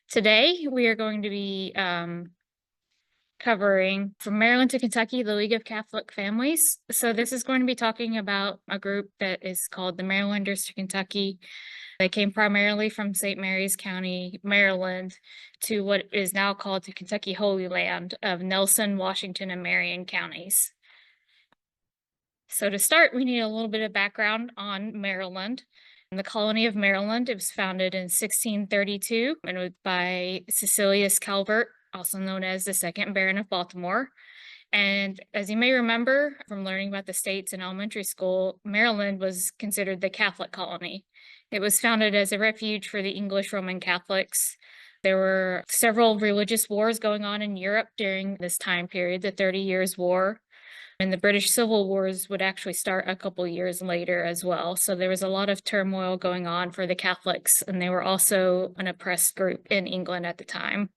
Today, we are going to be covering From Maryland to Kentucky, the League of Catholic Families. So this is going to be talking about a group that is called the Marylanders to Kentucky. They came primarily from St. Mary's County, Maryland, to what is now called the Kentucky Holy Land of Nelson, Washington, and Marion counties. So to start, we need a little bit of background on Maryland. The colony of Maryland, it was founded in 1632 and was by Cecilius Calvert, also known as the second Baron of Baltimore. And as you may remember from learning about the states in elementary school, Maryland was considered the Catholic colony. It was founded as a refuge for the English Roman Catholics. There were several religious wars going on in Europe during this time period, the 30 Years' War. And the British Civil Wars would actually start a couple years later as well. So there was a lot of turmoil going on for the Catholics, and they were also an oppressed group in England at the time.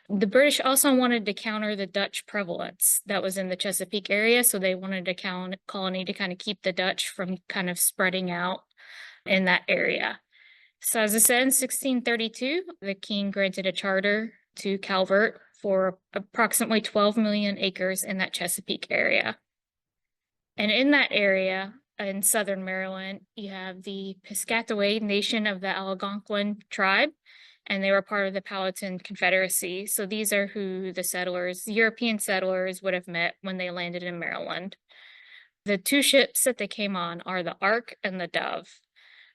The British also wanted to counter the Dutch prevalence that was in the Chesapeake area, so they wanted a colony to kind of keep the Dutch from kind of spreading out in that area. So as I said, in 1632, the king granted a charter to Calvert for approximately 12 million acres in that Chesapeake area. And in that area, in southern Maryland, you have the Piscataway Nation of the Algonquin tribe, and they were part of the Powhatan Confederacy. So these are who the European settlers would have met when they landed in Maryland. The two ships that they came on are the Ark and the Dove.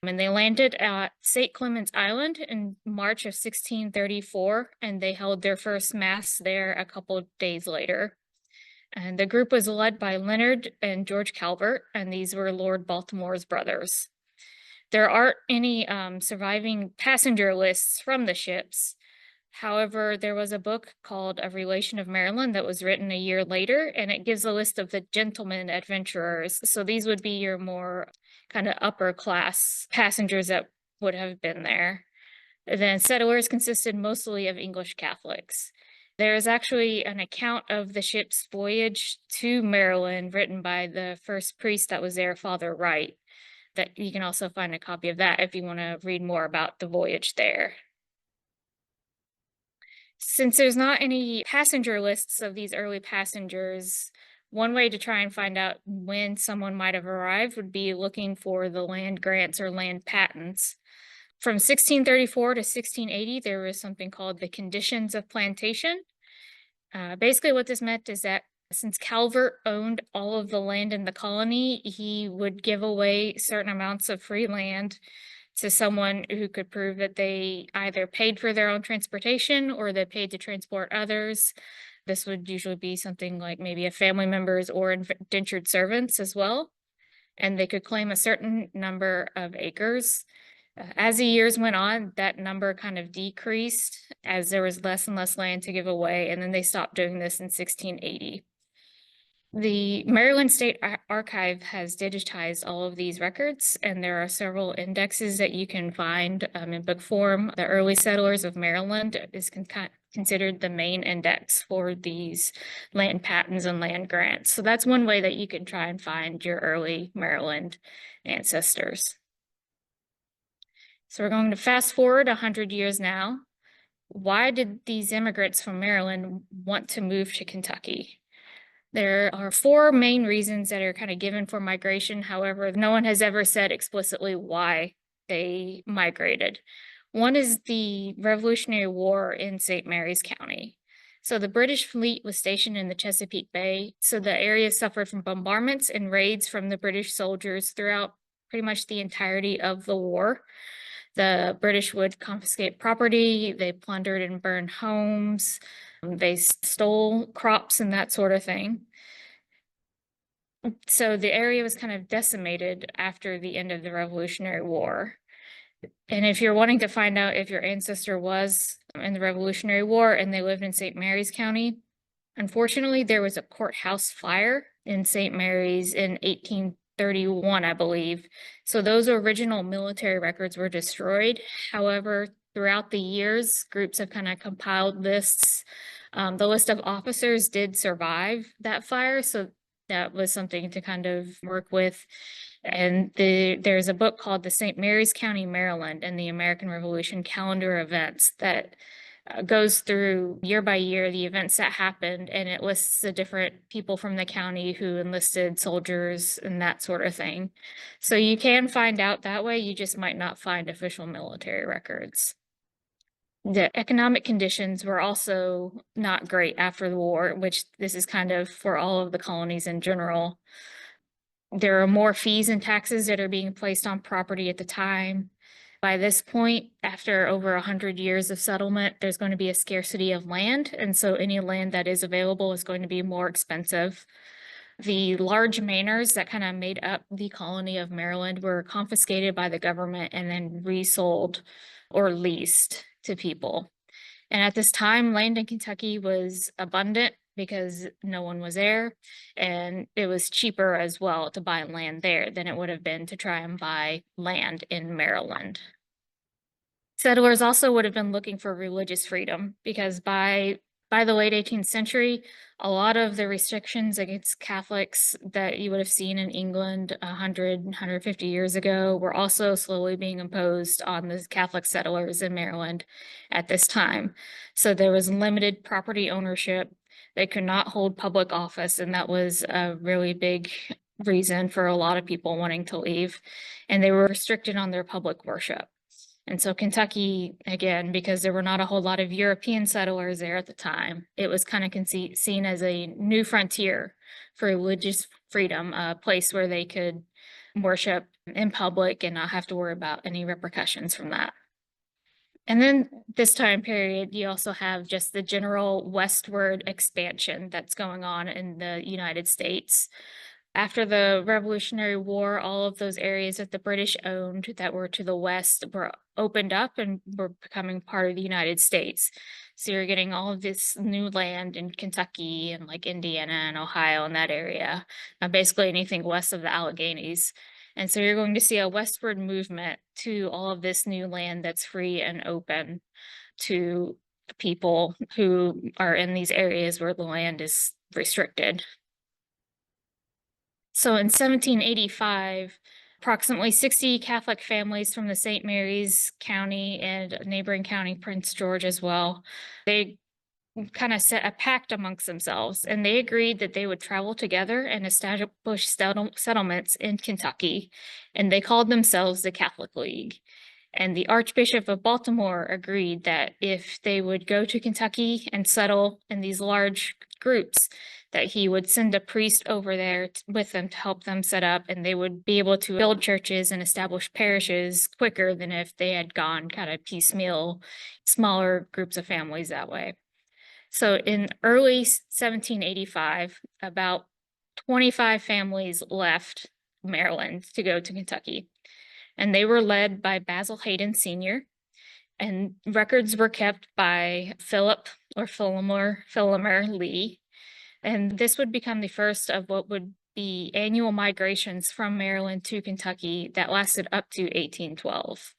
And they landed at St. Clement's Island in March of 1634, and they held their first mass there a couple of days later. And the group was led by Leonard and George Calvert, and these were Lord Baltimore's brothers. There aren't any surviving passenger lists from the ships. However, there was a book called A Relation of Maryland that was written a year later, and it gives a list of the gentlemen adventurers. So these would be your more kind of upper class passengers that would have been there. Then settlers consisted mostly of English Catholics. There is actually an account of the ship's voyage to Maryland written by the first priest that was there, Father Wright. That you can also find a copy of that if you want to read more about the voyage there. Since there's not any passenger lists of these early passengers, one way to try and find out when someone might have arrived would be looking for the land grants or land patents. From 1634 to 1680, there was something called the Conditions of Plantation. Basically, what this meant is that since Calvert owned all of the land in the colony, he would give away certain amounts of free land to someone who could prove that they either paid for their own transportation or they paid to transport others. This would usually be something like maybe a family members or indentured servants as well. And they could claim a certain number of acres. As the years went on, that number kind of decreased as there was less and less land to give away. And then they stopped doing this in 1680. The Maryland State Archive has digitized all of these records, and there are several indexes that you can find in book form. The Early Settlers of Maryland is considered the main index for these land patents and land grants. So that's one way that you can try and find your early Maryland ancestors. So we're going to fast forward 100 years now. Why did these immigrants from Maryland want to move to Kentucky? There are four main reasons that are kind of given for migration. However, no one has ever said explicitly why they migrated. One is the Revolutionary War in St. Mary's County. So the British fleet was stationed in the Chesapeake Bay, so the area suffered from bombardments and raids from the British soldiers throughout pretty much the entirety of the war. The British would confiscate property, they plundered and burned homes, they stole crops and that sort of thing. So the area was kind of decimated after the end of the Revolutionary War. And if you're wanting to find out if your ancestor was in the Revolutionary War and they lived in St. Mary's County, unfortunately, there was a courthouse fire in St. Mary's in 1831, I believe. So those original military records were destroyed. However, throughout the years, groups have kind of compiled lists. The list of officers did survive that fire, so that was something to kind of work with. And there's a book called the St. Mary's County, Maryland, and the American Revolution Calendar Events that goes through year by year the events that happened, and it lists the different people from the county who enlisted, soldiers and that sort of thing. So you can find out that way, you just might not find official military records. The economic conditions were also not great after the war, which this is kind of for all of the colonies in general. There are more fees and taxes that are being placed on property at the time. By this point, after over 100 years of settlement, there's going to be a scarcity of land, and so any land that is available is going to be more expensive. The large manors that kind of made up the colony of Maryland were confiscated by the government and then resold or leased to people. And at this time, land in Kentucky was abundant because no one was there, and it was cheaper as well to buy land there than it would have been to try and buy land in Maryland. Settlers also would have been looking for religious freedom because by the late 18th century, a lot of the restrictions against Catholics that you would have seen in England 150 years ago were also slowly being imposed on the Catholic settlers in Maryland at this time. So there was limited property ownership. They could not hold public office, and that was a really big reason for a lot of people wanting to leave. And they were restricted on their public worship. And so Kentucky, again, because there were not a whole lot of European settlers there at the time, it was kind of seen as a new frontier for religious freedom, a place where they could worship in public and not have to worry about any repercussions from that. And then this time period, you also have just the general westward expansion that's going on in the United States. After the Revolutionary War, all of those areas that the British owned that were to the west were opened up and were becoming part of the United States. So you're getting all of this new land in Kentucky and like Indiana and Ohio and that area, basically anything west of the Alleghenies. And so you're going to see a westward movement to all of this new land that's free and open to people who are in these areas where the land is restricted. So in 1785, approximately 60 Catholic families from the St. Mary's County and neighboring county, Prince George as well, they kind of set a pact amongst themselves, and they agreed that they would travel together and establish settlements in Kentucky, and they called themselves the Catholic League. And the Archbishop of Baltimore agreed that if they would go to Kentucky and settle in these large groups, that he would send a priest over there with them to help them set up, and they would be able to build churches and establish parishes quicker than if they had gone kind of piecemeal, smaller groups of families that way. So in early 1785, about 25 families left Maryland to go to Kentucky, and they were led by Basil Hayden Sr., and records were kept by Philip or Philomer Lee. And this would become the first of what would be annual migrations from Maryland to Kentucky that lasted up to 1812.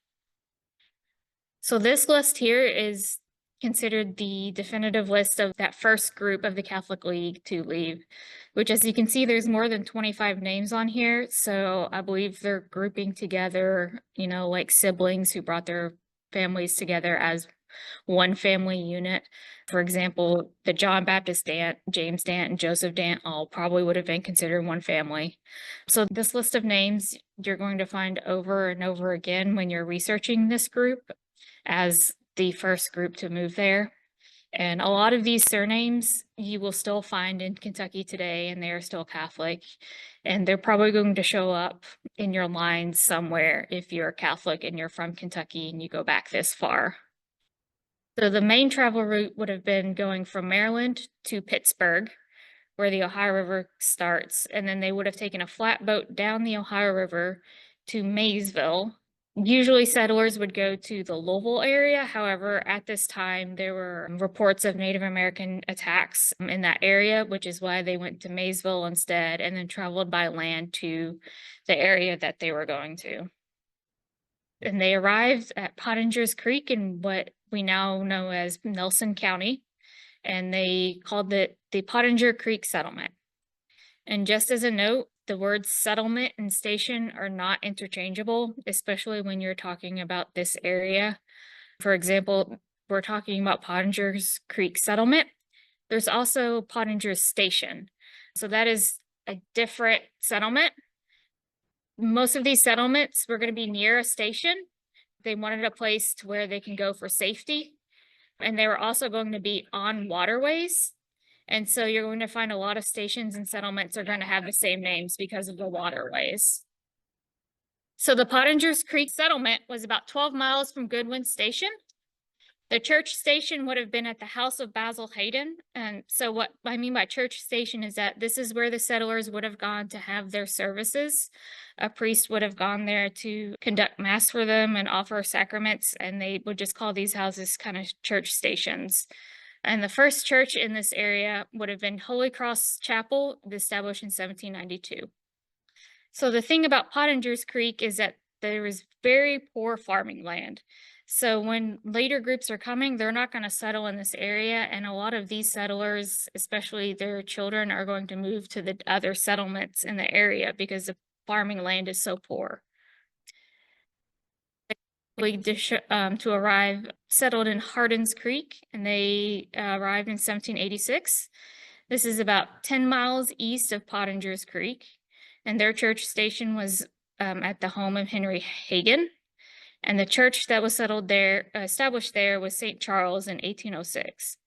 So this list here is considered the definitive list of that first group of the Catholic League to leave, which, as you can see, there's more than 25 names on here. So I believe they're grouping together, like siblings who brought their families together as one family unit. For example, the John Baptist Dant, James Dant, and Joseph Dant all probably would have been considered one family. So this list of names you're going to find over and over again when you're researching this group as the first group to move there. And a lot of these surnames you will still find in Kentucky today, and they are still Catholic. And they're probably going to show up in your lines somewhere if you're Catholic and you're from Kentucky and you go back this far. So the main travel route would have been going from Maryland to Pittsburgh, where the Ohio River starts, and then they would have taken a flatboat down the Ohio River to Maysville. Usually settlers would go to the Louisville area. However, at this time, there were reports of Native American attacks in that area, which is why they went to Maysville instead, and then traveled by land to the area that they were going to. And they arrived at Pottinger's Creek in what we now know as Nelson County, and they called it the Pottinger Creek Settlement. And just as a note, the words settlement and station are not interchangeable, especially when you're talking about this area. For example, we're talking about Pottinger's Creek Settlement. There's also Pottinger's Station. So that is a different settlement. Most of these settlements were going to be near a station. They wanted a place to where they can go for safety. And they were also going to be on waterways. And so you're going to find a lot of stations and settlements are going to have the same names because of the waterways. So the Pottinger's Creek Settlement was about 12 miles from Goodwin Station. The church station would have been at the house of Basil Hayden. And so what I mean by church station is that this is where the settlers would have gone to have their services. A priest would have gone there to conduct mass for them and offer sacraments, and they would just call these houses kind of church stations. And the first church in this area would have been Holy Cross Chapel, established in 1792. So the thing about Pottinger's Creek is that there is very poor farming land. So when later groups are coming, they're not going to settle in this area. And a lot of these settlers, especially their children, are going to move to the other settlements in the area because the farming land is so poor. To arrive, settled in Hardens Creek, and they arrived in 1786. This is about 10 miles east of Pottinger's Creek, and their church station was at the home of Henry Hagen. And the church that was established there was St. Charles in 1806.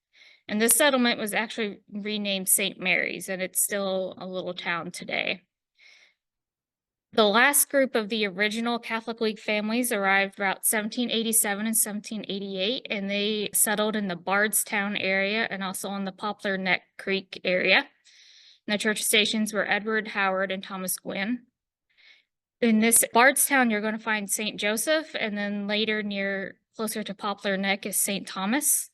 And this settlement was actually renamed St. Mary's, and it's still a little town today. The last group of the original Catholic League families arrived about 1787 and 1788, and they settled in the Bardstown area and also on the Poplar Neck Creek area. And the church stations were Edward Howard and Thomas Gwynn. In this Bardstown, you're going to find St. Joseph, and then later closer to Poplar Neck is St. Thomas.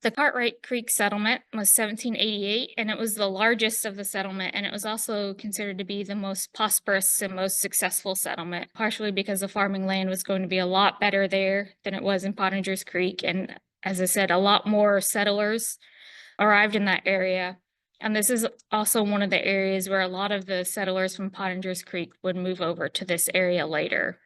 The Cartright Creek Settlement was 1788, and it was the largest of the settlement, and it was also considered to be the most prosperous and most successful settlement, partially because the farming land was going to be a lot better there than it was in Pottinger's Creek, and as I said, a lot more settlers arrived in that area. And this is also one of the areas where a lot of the settlers from Pottinger's Creek would move over to this area later.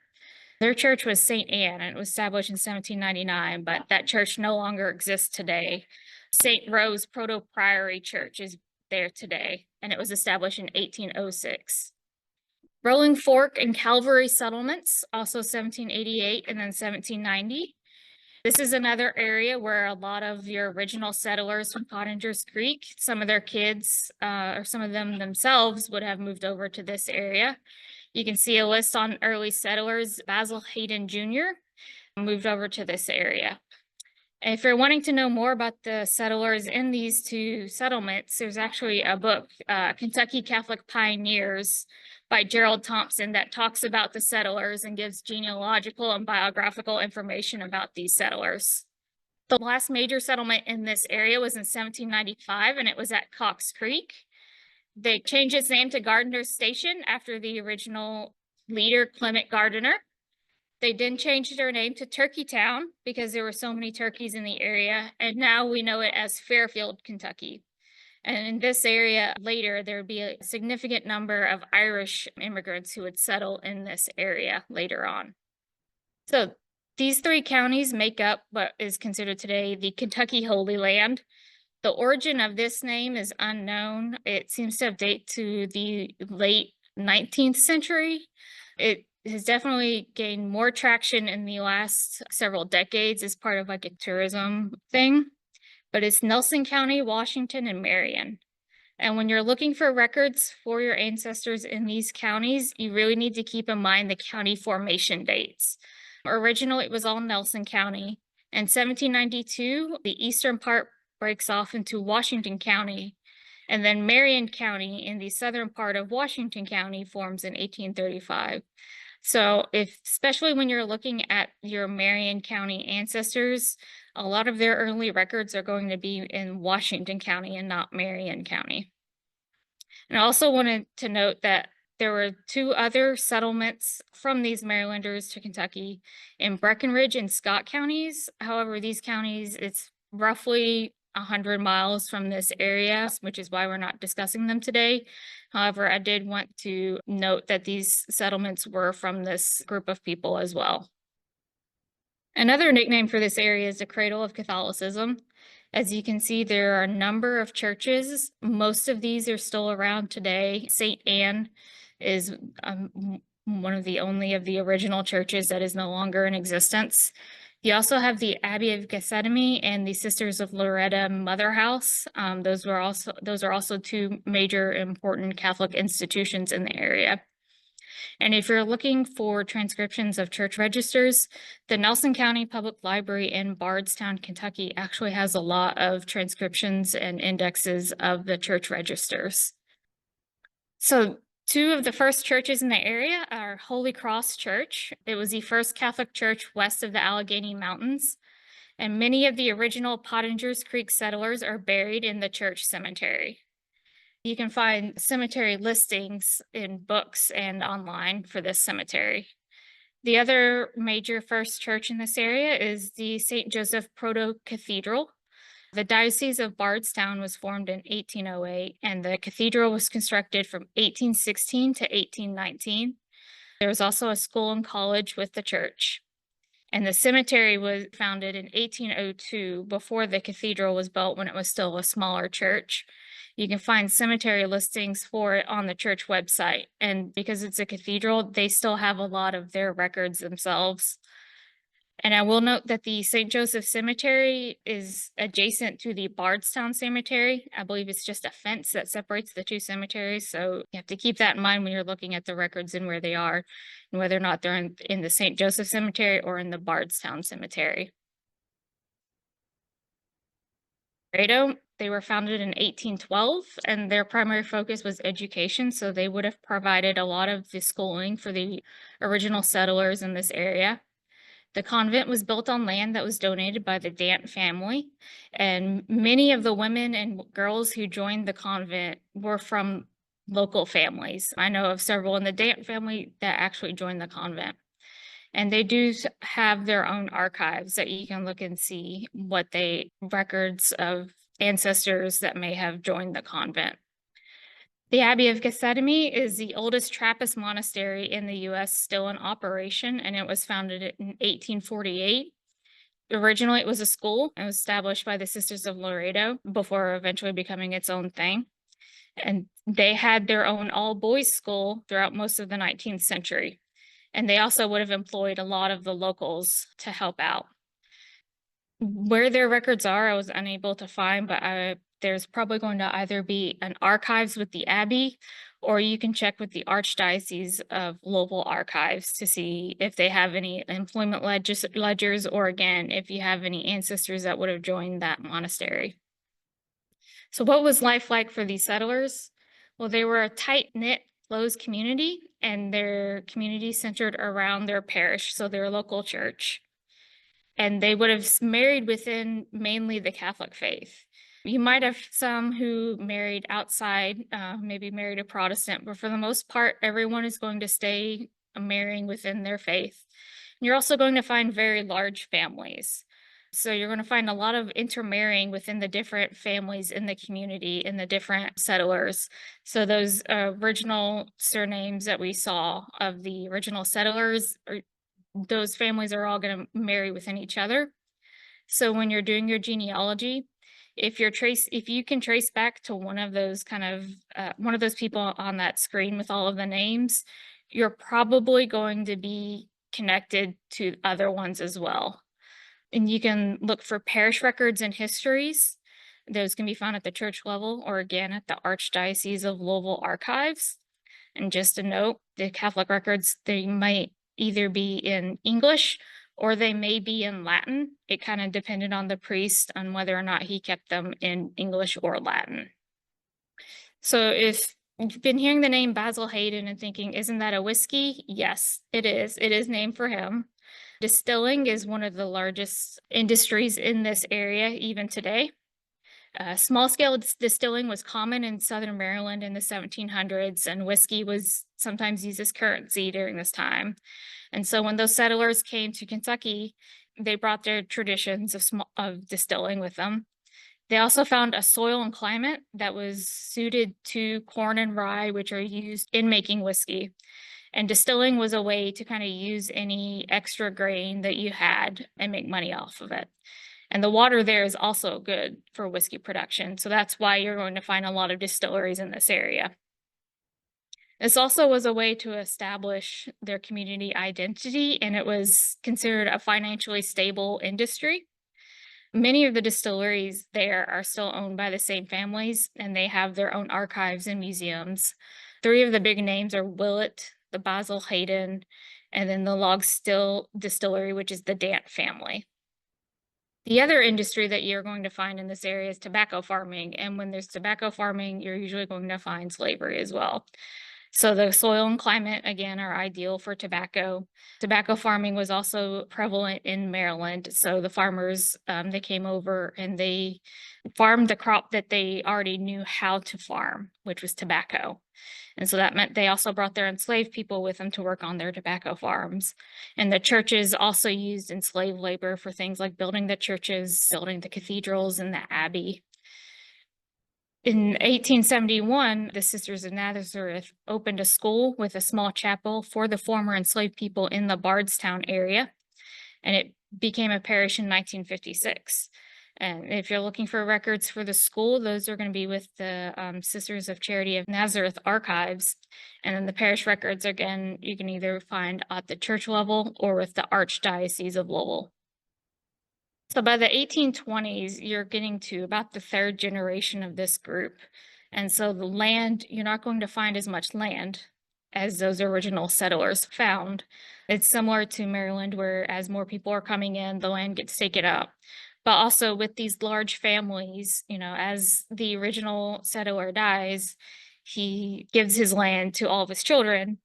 Their church was St. Anne, and it was established in 1799, but that church no longer exists today. St. Rose Proto-Priory Church is there today, and it was established in 1806. Rolling Fork and Calvary settlements, also 1788 and then 1790. This is another area where a lot of your original settlers from Pottinger's Creek, some of their kids or some of them themselves would have moved over to this area. You can see a list on early settlers. Basil Hayden Jr. moved over to this area. And if you're wanting to know more about the settlers in these two settlements, there's actually a book, Kentucky Catholic Pioneers by Gerald Thompson, that talks about the settlers and gives genealogical and biographical information about these settlers. The last major settlement in this area was in 1795, and it was at Cox Creek. They changed its name to Gardner's Station after the original leader, Clement Gardner. They then changed their name to Turkeytown because there were so many turkeys in the area, and now we know it as Fairfield, Kentucky. And in this area later, there would be a significant number of Irish immigrants who would settle in this area later on. So these three counties make up what is considered today the Kentucky Holy Land. The origin of this name is unknown. It seems to have date to the late 19th century. It has definitely gained more traction in the last several decades as part of like a tourism thing. But it's Nelson County, Washington, and Marion. And when you're looking for records for your ancestors in these counties, you really need to keep in mind the county formation dates. Originally, it was all Nelson County. In 1792, the eastern part breaks off into Washington County, and then Marion County in the southern part of Washington County forms in 1835. So especially when you're looking at your Marion County ancestors, a lot of their early records are going to be in Washington County and not Marion County. And I also wanted to note that there were two other settlements from these Marylanders to Kentucky in Breckenridge and Scott counties. However, these counties, it's roughly 100 miles from this area, which is why we're not discussing them today. However, I did want to note that these settlements were from this group of people as well. Another nickname for this area is the Cradle of Catholicism. As you can see, there are a number of churches. Most of these are still around today. St. Anne is one of the original churches that is no longer in existence. You also have the Abbey of Gailey and the Sisters of Loretto Mother House. Those are also two major important Catholic institutions in the area. And if you're looking for transcriptions of church registers, the Nelson County Public Library in Bardstown, Kentucky actually has a lot of transcriptions and indexes of the church registers. So two of the first churches in the area are Holy Cross Church. It was the first Catholic church west of the Allegheny Mountains. And many of the original Pottinger's Creek settlers are buried in the church cemetery. You can find cemetery listings in books and online for this cemetery. The other major first church in this area is the St. Joseph Proto-Cathedral. The Diocese of Bardstown was formed in 1808, and the cathedral was constructed from 1816 to 1819. There was also a school and college with the church. And the cemetery was founded in 1802, before the cathedral was built, when it was still a smaller church. You can find cemetery listings for it on the church website. And because it's a cathedral, they still have a lot of their records themselves. And I will note that the St. Joseph Cemetery is adjacent to the Bardstown Cemetery. I believe it's just a fence that separates the two cemeteries. So you have to keep that in mind when you're looking at the records and where they are, and whether or not they're in the St. Joseph Cemetery or in the Bardstown Cemetery. They were founded in 1812, and their primary focus was education, so they would have provided a lot of the schooling for the original settlers in this area. The convent was built on land that was donated by the Dant family, and many of the women and girls who joined the convent were from local families. I know of several in the Dant family that actually joined the convent. And they do have their own archives that you can look and see records of ancestors that may have joined the convent. The Abbey of Gailey is the oldest Trappist monastery in the U.S. still in operation, and it was founded in 1848. Originally, it was a school. It was established by the Sisters of Loretto before eventually becoming its own thing. And they had their own all-boys school throughout most of the 19th century. And they also would have employed a lot of the locals to help out. Where their records are, I was unable to find, but there's probably going to either be an archives with the Abbey, or you can check with the Archdiocese of Louisville Archives to see if they have any employment ledgers, or again, if you have any ancestors that would have joined that monastery. So what was life like for these settlers? Well, they were a tight-knit, close community, and their community centered around their parish, so their local church. And they would have married within mainly the Catholic faith. You might have some who married outside, maybe married a Protestant, but for the most part, everyone is going to stay marrying within their faith. And you're also going to find very large families. So you're going to find a lot of intermarrying within the different families in the community and the different settlers. So those original surnames that we saw of the original settlers, those families are all going to marry within each other. So when you're doing your genealogy, if you can trace back to one of those people on that screen with all of the names, you're probably going to be connected to other ones as well. And you can look for parish records and histories. Those can be found at the church level, or again at the Archdiocese of Louisville Archives. And just a note, the Catholic records, they might either be in English or they may be in Latin. It kind of depended on the priest on whether or not he kept them in English or Latin. So if you've been hearing the name Basil Hayden and thinking, isn't that a whiskey? Yes, it is. It is named for him. Distilling is one of the largest industries in this area even today. Small-scale distilling was common in southern Maryland in the 1700s, and whiskey was sometimes used as currency during this time. And so when those settlers came to Kentucky, they brought their traditions of distilling with them. They also found a soil and climate that was suited to corn and rye, which are used in making whiskey. And distilling was a way to kind of use any extra grain that you had and make money off of it. And the water there is also good for whiskey production. So that's why you're going to find a lot of distilleries in this area. This also was a way to establish their community identity, and it was considered a financially stable industry. Many of the distilleries there are still owned by the same families, and they have their own archives and museums. Three of the big names are Willett, the Basil Hayden, and then the Log Still Distillery, which is the Dant family. The other industry that you're going to find in this area is tobacco farming, and when there's tobacco farming, you're usually going to find slavery as well. So the soil and climate, again, are ideal for tobacco. Tobacco farming was also prevalent in Maryland. So the farmers, they came over and they farmed the crop that they already knew how to farm, which was tobacco. And so that meant they also brought their enslaved people with them to work on their tobacco farms. And the churches also used enslaved labor for things like building the churches, building the cathedrals, and the abbey. In 1871, the Sisters of Nazareth opened a school with a small chapel for the former enslaved people in the Bardstown area, and it became a parish in 1956. And if you're looking for records for the school, those are going to be with the Sisters of Charity of Nazareth archives. And then the parish records, again, you can either find at the church level or with the Archdiocese of Lowell. So by the 1820s, you're getting to about the third generation of this group. And so the land, you're not going to find as much land as those original settlers found. It's similar to Maryland, where as more people are coming in, the land gets taken up. But also with these large families, as the original settler dies, he gives his land to all of his children.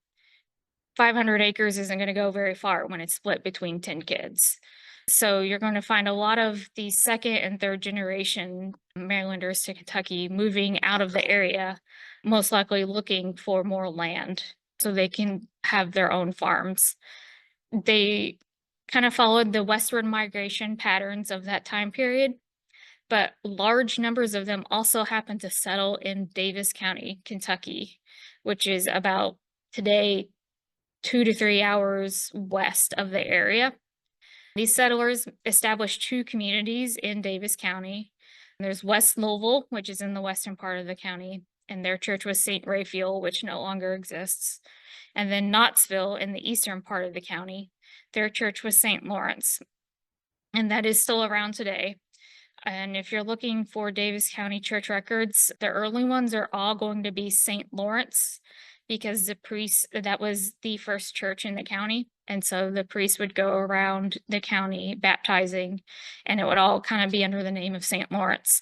500 acres isn't going to go very far when it's split between 10 kids. So you're going to find a lot of the second and third generation Marylanders to Kentucky moving out of the area, most likely looking for more land so they can have their own farms. They kind of followed the westward migration patterns of that time period, but large numbers of them also happened to settle in Davis County, Kentucky, which is about today 2 to 3 hours west of the area. These settlers established two communities in Davis County. There's West Louisville, which is in the western part of the county, and their church was St. Raphael, which no longer exists. And then Knoxville in the eastern part of the county, their church was St. Lawrence, and that is still around today. And if you're looking for Davis County church records, the early ones are all going to be St. Lawrence, because the priest, that was the first church in the county. And so the priest would go around the county baptizing, and it would all kind of be under the name of St. Lawrence.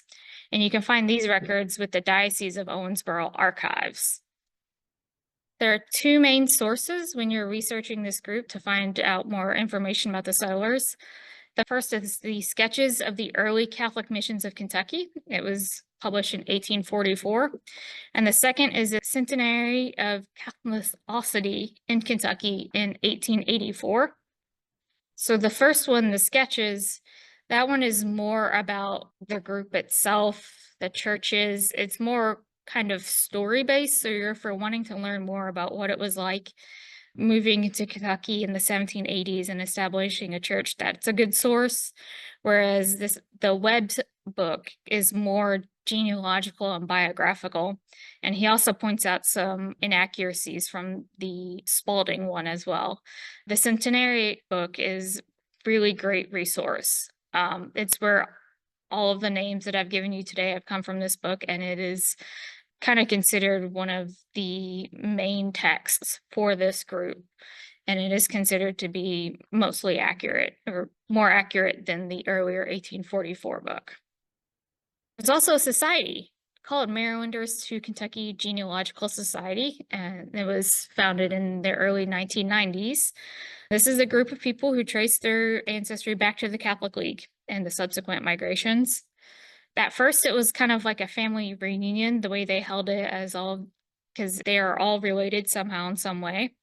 And you can find these records with the Diocese of Owensboro archives. There are two main sources when you're researching this group to find out more information about the settlers. The first is the Sketches of the Early Catholic Missions of Kentucky. It was published in 1844. And the second is the Centenary of Catholicity in Kentucky in 1884. So the first one, the Sketches, that one is more about the group itself, the churches. It's more kind of story-based. So you're for wanting to learn more about what it was like moving into Kentucky in the 1780s and establishing a church, that's a good source. Whereas the Webb's book is more genealogical and biographical. And he also points out some inaccuracies from the Spalding one as well. The Centenary book is really great resource. It's where all of the names that I've given you today have come from this book, and it is kind of considered one of the main texts for this group. And it is considered to be mostly accurate, or more accurate than the earlier 1844 book. There's also a society called Marylanders to Kentucky Genealogical Society, and it was founded in the early 1990s. This is a group of people who trace their ancestry back to the Catholic League and the subsequent migrations. At first, it was kind of like a family reunion, the way they held it, as all, because they are all related somehow in some way.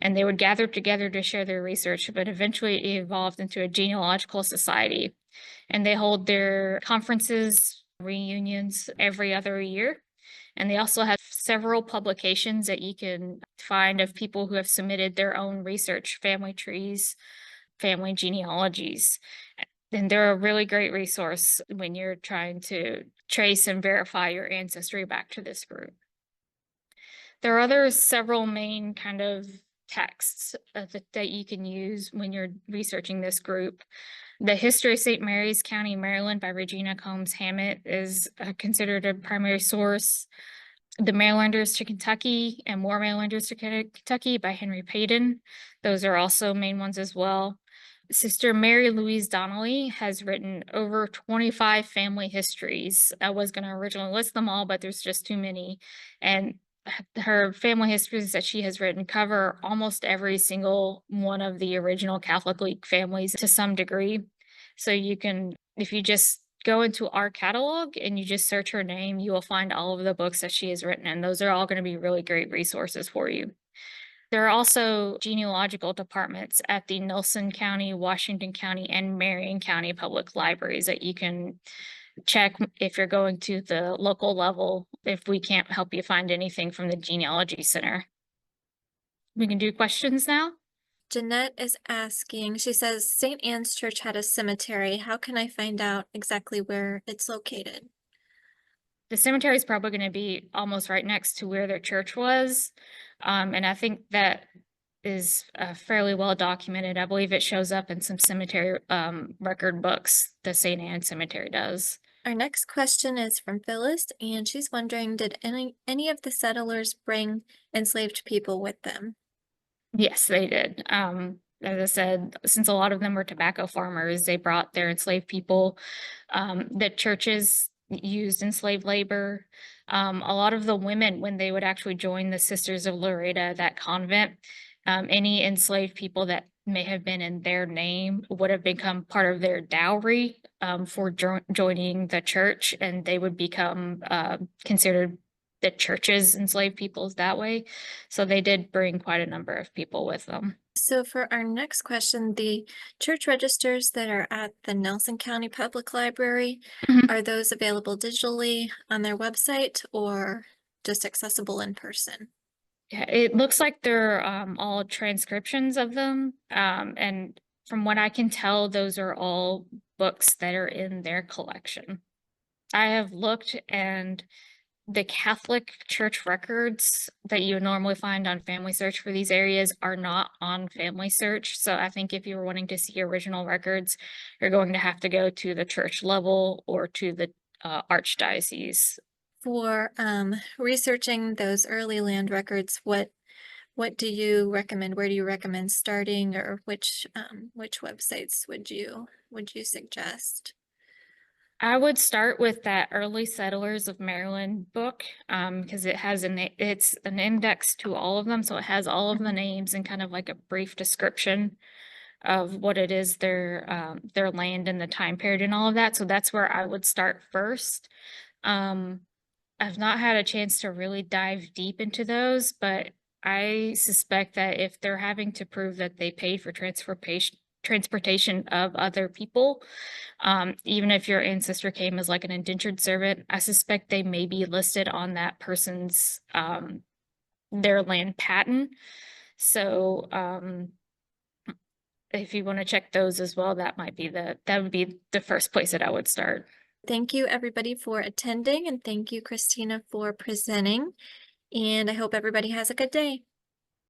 And they would gather together to share their research, but eventually it evolved into a genealogical society. And they hold their conferences reunions every other year. And they also have several publications that you can find of people who have submitted their own research, family trees, family genealogies. And they're a really great resource when you're trying to trace and verify your ancestry back to this group. There are several main kind of texts that you can use when you're researching this group. The History of St. Mary's County, Maryland by Regina Combs Hammett is considered a primary source. The Marylanders to Kentucky and More Marylanders to Kentucky by Henry Payton. Those are also main ones as well. Sister Mary Louise Donnelly has written over 25 family histories. I was going to originally list them all, but there's just too many. And her family histories that she has written cover almost every single one of the original Catholic League families to some degree. So you can, if you just go into our catalog and you just search her name, you will find all of the books that she has written, and those are all going to be really great resources for you. There are also genealogical departments at the Nelson County, Washington County, and Marion County public libraries that you can check if you're going to the local level, if we can't help you find anything from the Genealogy Center. We can do questions now. Jeanette is asking, she says, St. Anne's Church had a cemetery. How can I find out exactly where it's located? The cemetery is probably going to be almost right next to where their church was. And I think that is fairly well documented. I believe it shows up in some cemetery record books. The St. Anne Cemetery does. Our next question is from Phyllis, and she's wondering, did any of the settlers bring enslaved people with them? Yes, they did. As I said, since a lot of them were tobacco farmers, they brought their enslaved people. The churches used enslaved labor. A lot of the women, when they would actually join the Sisters of Loretto, that convent, any enslaved people that may have been in their name would have become part of their dowry for joining the church, and they would become considered the church's enslaved peoples that way. So they did bring quite a number of people with them. So for our next question, the church registers that are at the Nelson County Public Library, are those available digitally on their website or just accessible in person? Yeah, it looks like they're all transcriptions of them. And from what I can tell, those are all books that are in their collection. I have looked, and the Catholic Church records that you would normally find on Family Search for these areas are not on Family Search. So I think if you were wanting to see original records, you're going to have to go to the church level or to the archdiocese. For researching those early land records, what do you recommend? Where do you recommend starting, or which websites would you suggest? I would start with that Early Settlers of Maryland book because it's an index to all of them, so it has all of the names and kind of like a brief description of what it is their land and the time period and all of that. So that's where I would start first. I've not had a chance to really dive deep into those, but I suspect that if they're having to prove that they paid for transportation of other people, even if your ancestor came as like an indentured servant, I suspect they may be listed on that person's their land patent. So if you want to check those as well, that would be the first place that I would start. Thank you, everybody, for attending, and thank you, Christina, for presenting. And I hope everybody has a good day.